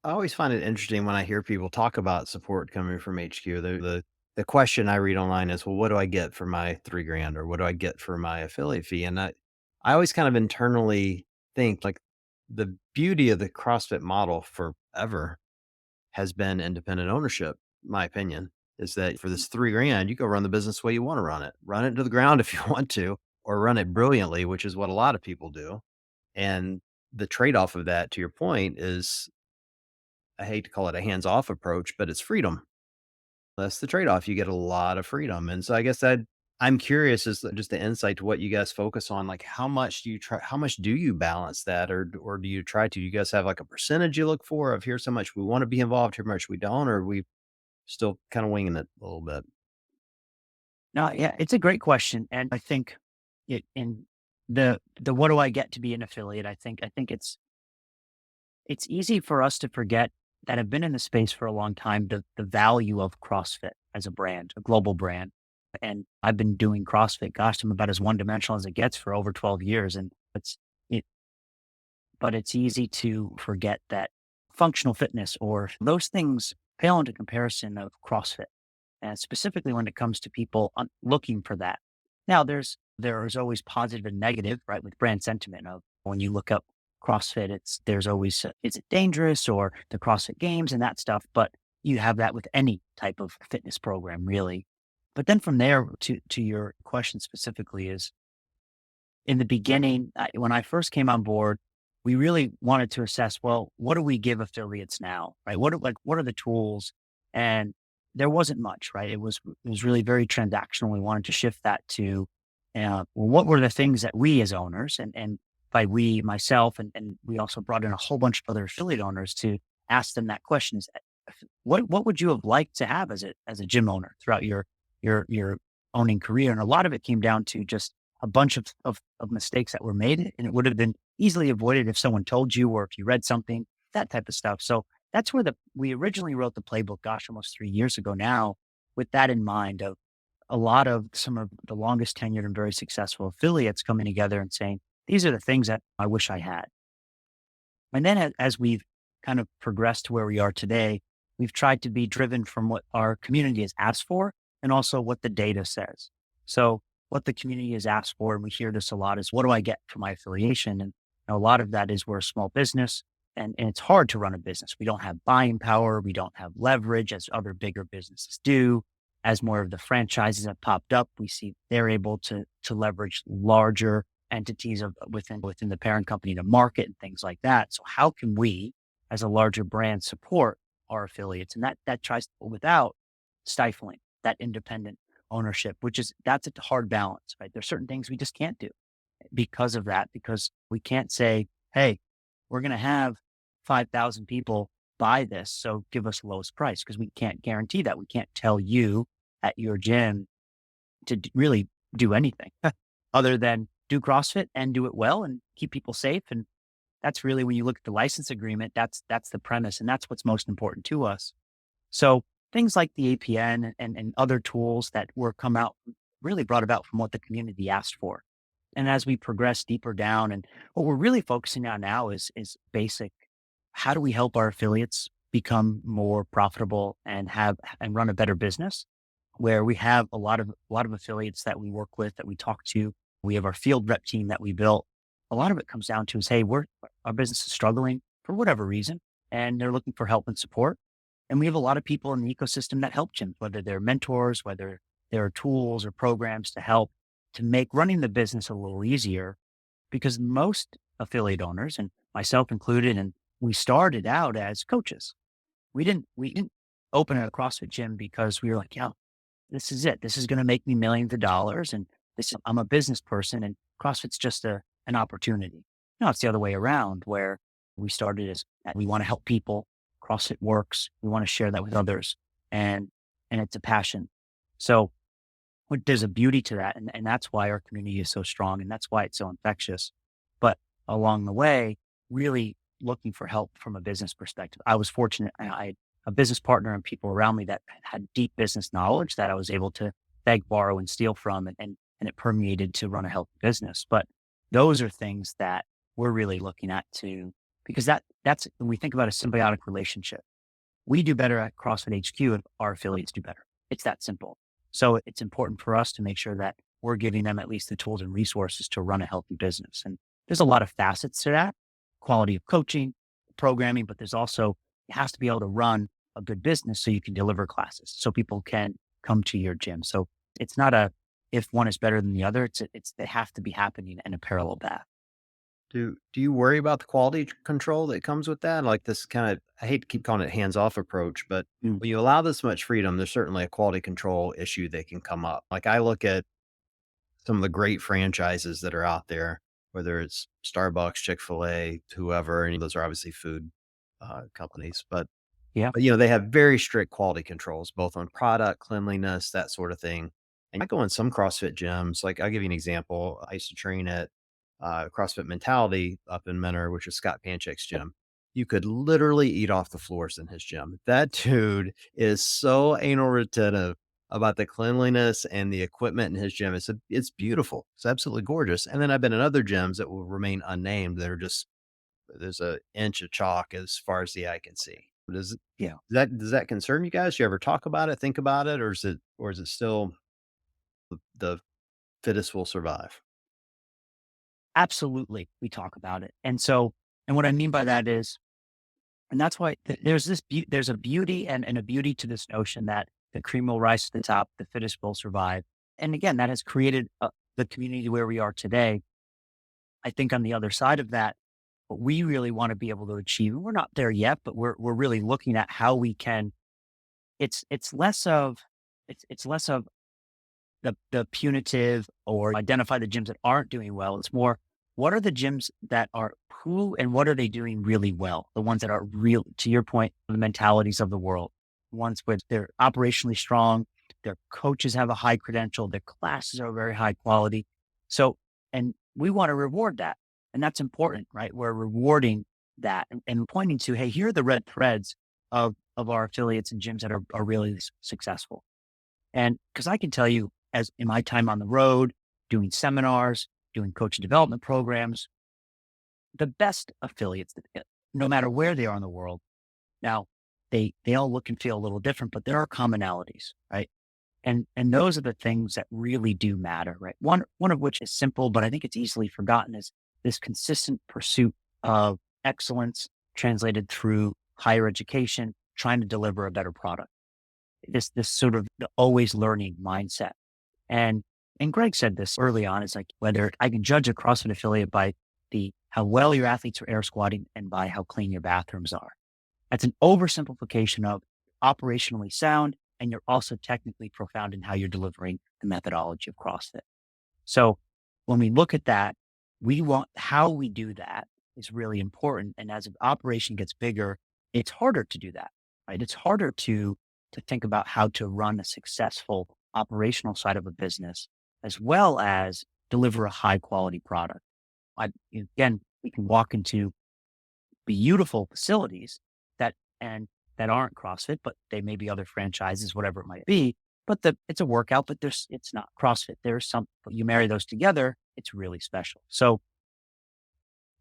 I always find it interesting when I hear people talk about support coming from HQ. The question I read online is, well, what do I get for my 3 grand or what do I get for my affiliate fee? And I always kind of internally think like the beauty of the CrossFit model forever has been independent ownership. My opinion is that for this 3 grand, you go run the business the way you want to run it to the ground if you want to, or run it brilliantly, which is what a lot of people do. And the trade off of that, to your point, is I hate to call it a hands off approach, but it's freedom. That's the trade off. You get a lot of freedom. And so I guess that I'm curious as just the insight to what you guys focus on. Like how much do you balance that or do you try to? You guys have like a percentage you look for of here's how much we want to be involved, here much we don't, or are we still kind of winging it a little bit? No, yeah, it's a great question, and I think it in the what do I get to be an affiliate? I think it's easy for us to forget that have been in the space for a long time the value of CrossFit as a brand, a global brand. And I've been doing CrossFit, gosh, I'm about as one dimensional as it gets for over 12 years. And it, but it's easy to forget that functional fitness or those things pale into comparison of CrossFit. And specifically when it comes to people looking for that. Now, there is always positive and negative, right? With brand sentiment of when you look up CrossFit, there's always is it dangerous or the CrossFit Games and that stuff. But you have that with any type of fitness program, really. But then from there to your question specifically is in the beginning, when I first came on board, we really wanted to assess, well, what do we give affiliates now, right? What are the tools? And there wasn't much, right? It was really very transactional. We wanted to shift that to, well, what were the things that we as owners, and by we, myself, and we also brought in a whole bunch of other affiliate owners to ask them that question: is what would you have liked to have as a gym owner throughout your owning career? And a lot of it came down to just a bunch of mistakes that were made, and it would have been easily avoided if someone told you or if you read something, that type of stuff. So that's where the we originally wrote the playbook, gosh, almost 3 years ago now, with that in mind of a lot of some of the longest tenured and very successful affiliates coming together and saying, these are the things that I wish I had. And then as we've kind of progressed to where we are today, we've tried to be driven from what our community has asked for and also what the data says. So what the community has asked for, and we hear this a lot, is what do I get for my affiliation? And a lot of that is we're a small business and it's hard to run a business. We don't have buying power. We don't have leverage as other bigger businesses do. As more of the franchises have popped up, we see they're able to leverage larger entities of within the parent company to market and things like that. So how can we, as a larger brand, support our affiliates? And that tries without stifling that independent ownership, that's a hard balance, right? There's certain things we just can't do because of that, because we can't say, hey, we're going to have 5,000 people buy this, so give us the lowest price, because we can't guarantee that. We can't tell you at your gym to really do anything other than do CrossFit and do it well and keep people safe. And that's really when you look at the license agreement, that's the premise. And that's what's most important to us. So things like the APN and other tools that were come out really brought about from what the community asked for. And as we progress deeper down, and what we're really focusing on now is basic. How do we help our affiliates become more profitable and run a better business? Where we have a lot of affiliates that we work with, that we talk to. We have our field rep team that we built. A lot of it comes down to is, hey, our business is struggling for whatever reason, and they're looking for help and support. And we have a lot of people in the ecosystem that help gyms, whether they're mentors, whether there are tools or programs to help to make running the business a little easier. Because most affiliate owners, and myself included, and we started out as coaches. We didn't open a CrossFit gym because we were like, yeah, this is it. This is going to make me millions of dollars. And I'm a business person and CrossFit's just an opportunity. No, it's the other way around, where we started as we want to help people. CrossFit works. We want to share that with others, and it's a passion. So there's a beauty to that. And that's why our community is so strong and that's why it's so infectious. But along the way, really looking for help from a business perspective. I was fortunate. I had a business partner and people around me that had deep business knowledge that I was able to beg, borrow, and steal from, and it permeated to run a healthy business. But those are things that we're really looking at to because that's when we think about a symbiotic relationship. We do better at CrossFit HQ if our affiliates do better. It's that simple. So it's important for us to make sure that we're giving them at least the tools and resources to run a healthy business. And there's a lot of facets to that: quality of coaching, programming, but there's also, it has to be able to run a good business so you can deliver classes so people can come to your gym. So it's not a, if one is better than the other, they have to be happening in a parallel path. Do you worry about the quality control that comes with that? Like this kind of, I hate to keep calling it hands-off approach, but Mm. when you allow this much freedom, there's certainly a quality control issue that can come up. Like I look at some of the great franchises that are out there, whether it's Starbucks, Chick-fil-A, whoever, and those are obviously food companies, Yeah. but, they have very strict quality controls, both on product, cleanliness, that sort of thing. And I go in some CrossFit gyms, like I'll give you an example. I used to train at CrossFit Mentality up in Menor, which is Scott Panchik's gym. You could literally eat off the floors in his gym. That dude is so anal retentive about the cleanliness and the equipment in his gym. It's beautiful. It's absolutely gorgeous. And then I've been in other gyms that will remain unnamed that are just there's an inch of chalk as far as the eye can see. Yeah. Does that concern you guys? You ever talk about it, think about it, or is it still the fittest will survive? Absolutely. We talk about it. And what I mean by that is, and that's why there's a beauty and a beauty to this notion that the cream will rise to the top, the fittest will survive. And again, that has created the community where we are today. I think on the other side of that, what we really want to be able to achieve, and we're not there yet, but we're really looking at how we can. It's less of it's less of the punitive or identify the gyms that aren't doing well. It's more, what are the gyms that are who and what are they doing really well? The ones that are real, to your point, the mentalities of the world, ones where they're operationally strong, their coaches have a high credential, their classes are very high quality. So, and we want to reward that. And that's important, right? We're rewarding that and pointing to, hey, here are the red threads of our affiliates and gyms that are really successful. And because I can tell you, as in my time on the road, doing seminars, doing coach development programs, the best affiliates, no matter where they are in the world, now they all look and feel a little different, but there are commonalities, right? And those are the things that really do matter, right? One of which is simple, but I think it's easily forgotten, is this consistent pursuit of excellence translated through higher education, trying to deliver a better product. This sort of the always learning mindset. And and Greg said this early on. It's like, whether I can judge a CrossFit affiliate by the how well your athletes are air squatting and by how clean your bathrooms are. That's an oversimplification of operationally sound, and you're also technically profound in how you're delivering the methodology of CrossFit. So when we look at that, we want how we do that is really important. And as an operation gets bigger, it's harder to do that, right? It's harder to think about how to run a successful operational side of a business as well as deliver a high quality product. Again, we can walk into beautiful facilities that and that aren't CrossFit, but they may be other franchises, whatever it might be. But it's a workout, but it's not CrossFit. There's some, but you marry those together, it's really special. So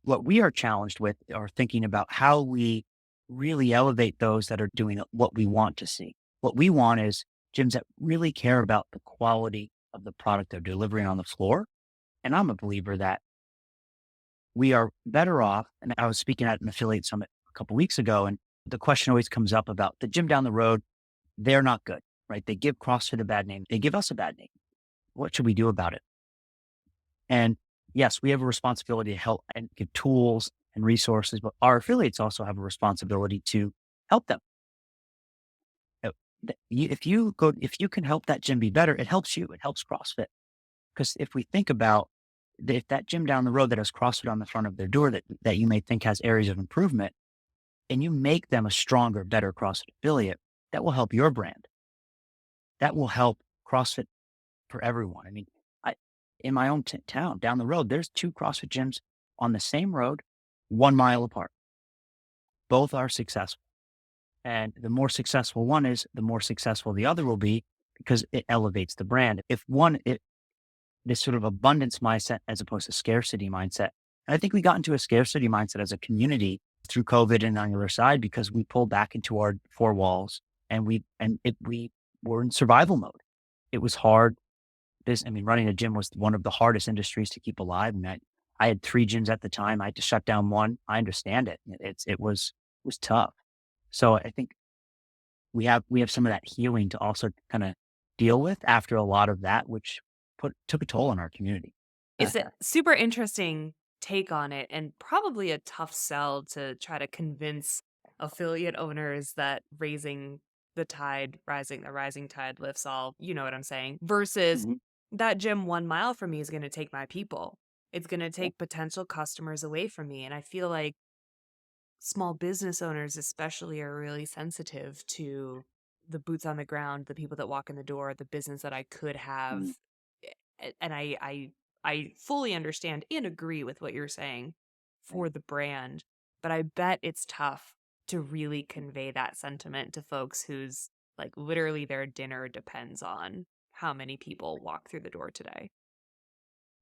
what we are challenged with are thinking about how we really elevate those that are doing what we want to see. What we want is gyms that really care about the quality of the product they're delivering on the floor. And I'm a believer that we are better off. And I was speaking at an affiliate summit a couple weeks ago, and the question always comes up about the gym down the road. They're not good, right? They give CrossFit a bad name. They give us a bad name. What should we do about it? And yes, we have a responsibility to help and give tools and resources, but our affiliates also have a responsibility to help them. If you can help that gym be better, it helps you. It helps CrossFit. Because if we think about if that gym down the road that has CrossFit on the front of their door that you may think has areas of improvement, and you make them a stronger, better CrossFit affiliate, that will help your brand. That will help CrossFit for everyone. I mean, I in my own town down the road, there's two CrossFit gyms on the same road, 1 mile apart. Both are successful. And the more successful one is, the more successful the other will be because it elevates the brand. If one, this sort of abundance mindset as opposed to scarcity mindset. And I think we got into a scarcity mindset as a community through COVID and on the other side because we pulled back into our four walls and we were in survival mode. It was hard. I mean, running a gym was one of the hardest industries to keep alive. And I had three gyms at the time. I had to shut down one. I understand it. It was tough. So I think we have some of that healing to also kind of deal with after a lot of that, which took a toll on our community. It's a super interesting take on it and probably a tough sell to try to convince affiliate owners that the rising tide lifts all, you know what I'm saying? Versus Mhm. that gym 1 mile from me is going to take my people. It's going to Yeah. take potential customers away from me. And I feel like small business owners especially are really sensitive to the boots on the ground, the people that walk in the door, the business that I could have. Mhm. And I fully understand and agree with what you're saying Right. for the brand, but I bet it's tough to really convey that sentiment to folks whose like literally their dinner depends on how many people walk through the door today.